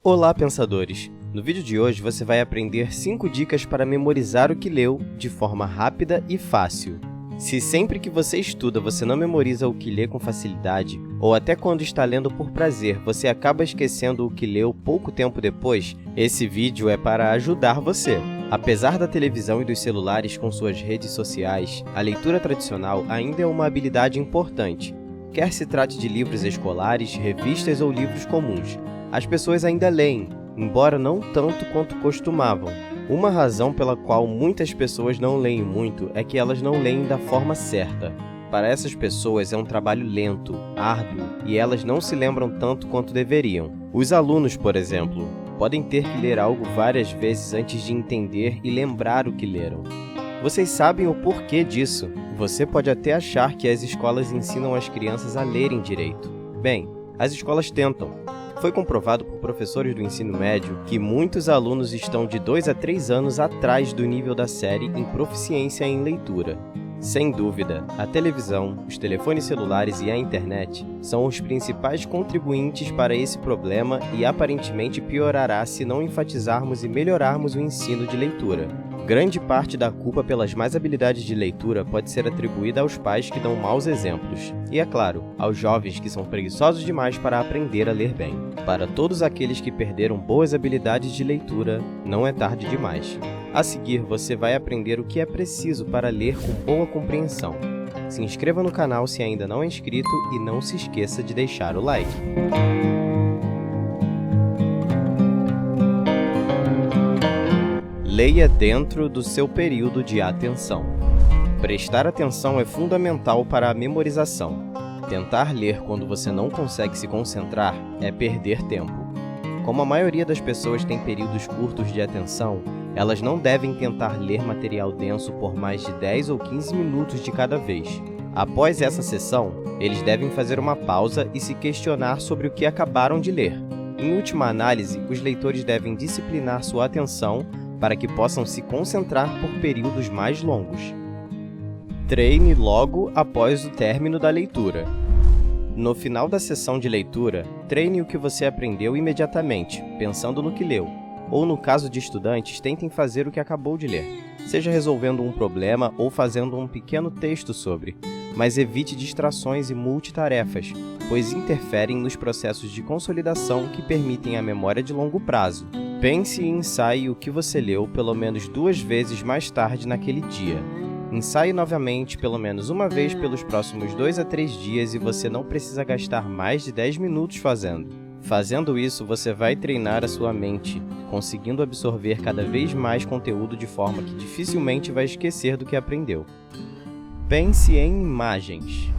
Olá, pensadores! No vídeo de hoje você vai aprender 5 dicas para memorizar o que leu de forma rápida e fácil. Se sempre que você estuda você não memoriza o que lê com facilidade, ou até quando está lendo por prazer você acaba esquecendo o que leu pouco tempo depois, esse vídeo é para ajudar você. Apesar da televisão e dos celulares com suas redes sociais, a leitura tradicional ainda é uma habilidade importante. Quer se trate de livros escolares, revistas ou livros comuns, as pessoas ainda leem, embora não tanto quanto costumavam. Uma razão pela qual muitas pessoas não leem muito é que elas não leem da forma certa. Para essas pessoas é um trabalho lento, árduo, e elas não se lembram tanto quanto deveriam. Os alunos, por exemplo, podem ter que ler algo várias vezes antes de entender e lembrar o que leram. Vocês sabem o porquê disso? Você pode até achar que as escolas ensinam as crianças a lerem direito. Bem, as escolas tentam. Foi comprovado por professores do ensino médio que muitos alunos estão de 2 a 3 anos atrás do nível da série em proficiência em leitura. Sem dúvida, a televisão, os telefones celulares e a internet são os principais contribuintes para esse problema e aparentemente piorará se não enfatizarmos e melhorarmos o ensino de leitura. Grande parte da culpa pelas más habilidades de leitura pode ser atribuída aos pais que dão maus exemplos, e, é claro, aos jovens que são preguiçosos demais para aprender a ler bem. Para todos aqueles que perderam boas habilidades de leitura, não é tarde demais. A seguir, você vai aprender o que é preciso para ler com boa compreensão. Se inscreva no canal se ainda não é inscrito e não se esqueça de deixar o like. Leia dentro do seu período de atenção. Prestar atenção é fundamental para a memorização. Tentar ler quando você não consegue se concentrar é perder tempo. Como a maioria das pessoas tem períodos curtos de atenção, elas não devem tentar ler material denso por mais de 10 ou 15 minutos de cada vez. Após essa sessão, eles devem fazer uma pausa e se questionar sobre o que acabaram de ler. Em última análise, os leitores devem disciplinar sua atenção para que possam se concentrar por períodos mais longos. Treine logo após o término da leitura. No final da sessão de leitura, treine o que você aprendeu imediatamente, pensando no que leu. Ou no caso de estudantes, tentem fazer o que acabou de ler, seja resolvendo um problema ou fazendo um pequeno texto sobre, mas evite distrações e multitarefas, pois interferem nos processos de consolidação que permitem a memória de longo prazo. Pense e ensaie o que você leu pelo menos 2 vezes mais tarde naquele dia. Ensaie novamente pelo menos uma vez pelos próximos 2 a 3 dias e você não precisa gastar mais de 10 minutos fazendo. Fazendo isso, você vai treinar a sua mente, conseguindo absorver cada vez mais conteúdo de forma que dificilmente vai esquecer do que aprendeu. Pense em imagens.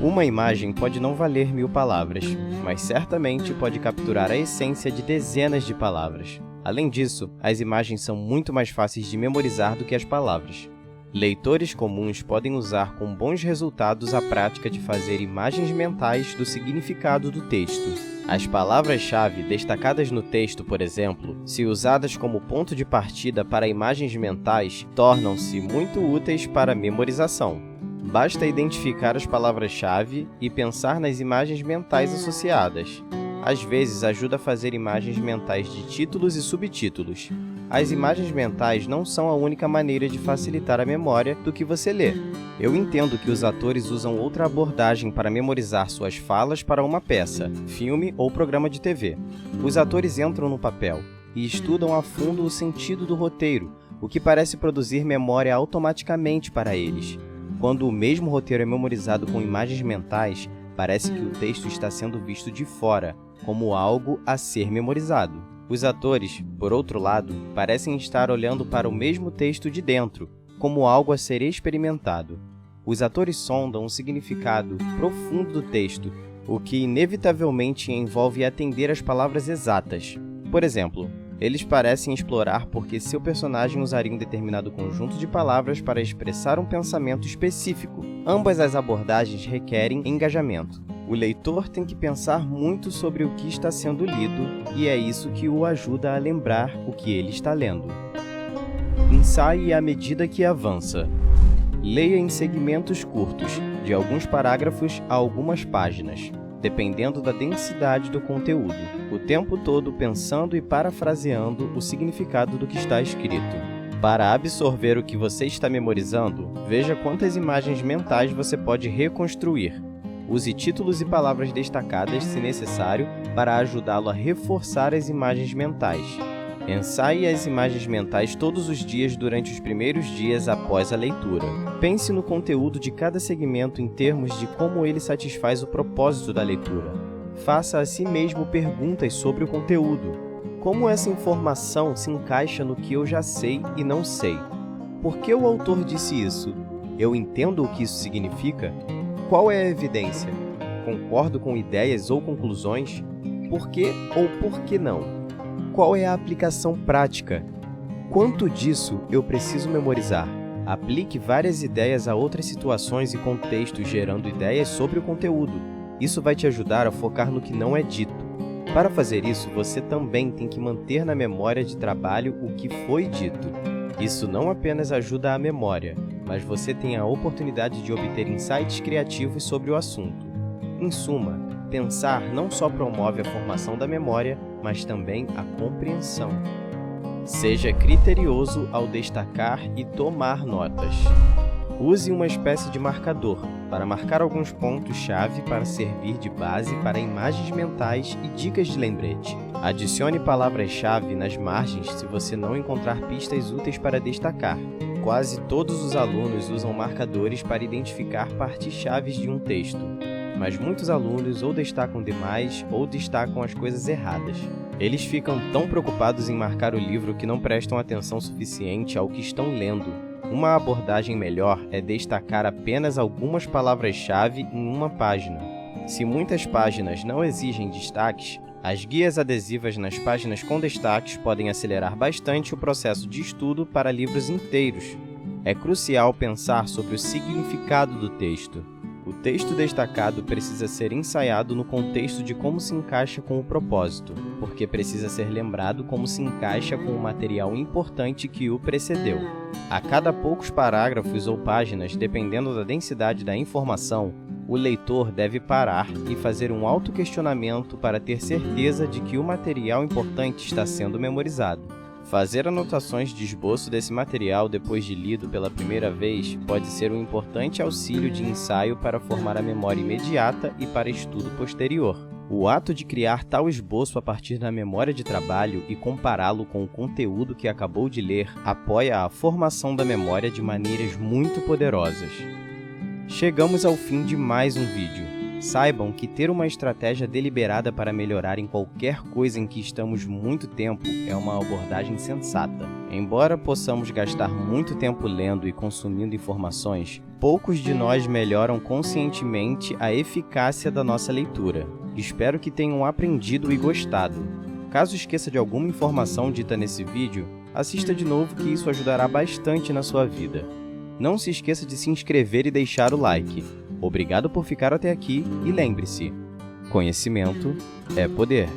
Uma imagem pode não valer 1000 palavras, mas certamente pode capturar a essência de dezenas de palavras. Além disso, as imagens são muito mais fáceis de memorizar do que as palavras. Leitores comuns podem usar com bons resultados a prática de fazer imagens mentais do significado do texto. As palavras-chave destacadas no texto, por exemplo, se usadas como ponto de partida para imagens mentais, tornam-se muito úteis para a memorização. Basta identificar as palavras-chave e pensar nas imagens mentais associadas. Às vezes, ajuda a fazer imagens mentais de títulos e subtítulos. As imagens mentais não são a única maneira de facilitar a memória do que você lê. Eu entendo que os atores usam outra abordagem para memorizar suas falas para uma peça, filme ou programa de TV. Os atores entram no papel e estudam a fundo o sentido do roteiro, o que parece produzir memória automaticamente para eles. Quando o mesmo roteiro é memorizado com imagens mentais, parece que o texto está sendo visto de fora, como algo a ser memorizado. Os atores, por outro lado, parecem estar olhando para o mesmo texto de dentro, como algo a ser experimentado. Os atores sondam o significado profundo do texto, o que inevitavelmente envolve atender às palavras exatas. Por exemplo, eles parecem explorar porque seu personagem usaria um determinado conjunto de palavras para expressar um pensamento específico. Ambas as abordagens requerem engajamento. O leitor tem que pensar muito sobre o que está sendo lido, e é isso que o ajuda a lembrar o que ele está lendo. Ensaie à medida que avança. Leia em segmentos curtos, de alguns parágrafos a algumas páginas. dependendo da densidade do conteúdo, o tempo todo pensando e parafraseando o significado do que está escrito. Para absorver o que você está memorizando, veja quantas imagens mentais você pode reconstruir. Use títulos e palavras destacadas, se necessário, para ajudá-lo a reforçar as imagens mentais. Ensaie as imagens mentais todos os dias durante os primeiros dias após a leitura. Pense no conteúdo de cada segmento em termos de como ele satisfaz o propósito da leitura. Faça a si mesmo perguntas sobre o conteúdo. Como essa informação se encaixa no que eu já sei e não sei? Por que o autor disse isso? Eu entendo o que isso significa? Qual é a evidência? Concordo com ideias ou conclusões? Por que ou por que não? Qual é a aplicação prática? Quanto disso eu preciso memorizar? Aplique várias ideias a outras situações e contextos, gerando ideias sobre o conteúdo. Isso vai te ajudar a focar no que não é dito. Para fazer isso, você também tem que manter na memória de trabalho o que foi dito. Isso não apenas ajuda a memória, mas você tem a oportunidade de obter insights criativos sobre o assunto. Em suma, pensar não só promove a formação da memória, mas também a compreensão. Seja criterioso ao destacar e tomar notas. Use uma espécie de marcador para marcar alguns pontos-chave para servir de base para imagens mentais e dicas de lembrete. Adicione palavras-chave nas margens se você não encontrar pistas úteis para destacar. Quase todos os alunos usam marcadores para identificar partes-chave de um texto, mas muitos alunos ou destacam demais ou destacam as coisas erradas. Eles ficam tão preocupados em marcar o livro que não prestam atenção suficiente ao que estão lendo. Uma abordagem melhor é destacar apenas algumas palavras-chave em uma página. Se muitas páginas não exigem destaques, as guias adesivas nas páginas com destaques podem acelerar bastante o processo de estudo para livros inteiros. É crucial pensar sobre o significado do texto. O texto destacado precisa ser ensaiado no contexto de como se encaixa com o propósito, porque precisa ser lembrado como se encaixa com o material importante que o precedeu. A cada poucos parágrafos ou páginas, dependendo da densidade da informação, o leitor deve parar e fazer um autoquestionamento para ter certeza de que o material importante está sendo memorizado. Fazer anotações de esboço desse material depois de lido pela primeira vez pode ser um importante auxílio de ensaio para formar a memória imediata e para estudo posterior. O ato de criar tal esboço a partir da memória de trabalho e compará-lo com o conteúdo que acabou de ler apoia a formação da memória de maneiras muito poderosas. Chegamos ao fim de mais um vídeo. Saibam que ter uma estratégia deliberada para melhorar em qualquer coisa em que estamos muito tempo é uma abordagem sensata. Embora possamos gastar muito tempo lendo e consumindo informações, poucos de nós melhoram conscientemente a eficácia da nossa leitura. Espero que tenham aprendido e gostado. Caso esqueça de alguma informação dita nesse vídeo, assista de novo que isso ajudará bastante na sua vida. Não se esqueça de se inscrever e deixar o like. Obrigado por ficar até aqui e lembre-se, conhecimento é poder.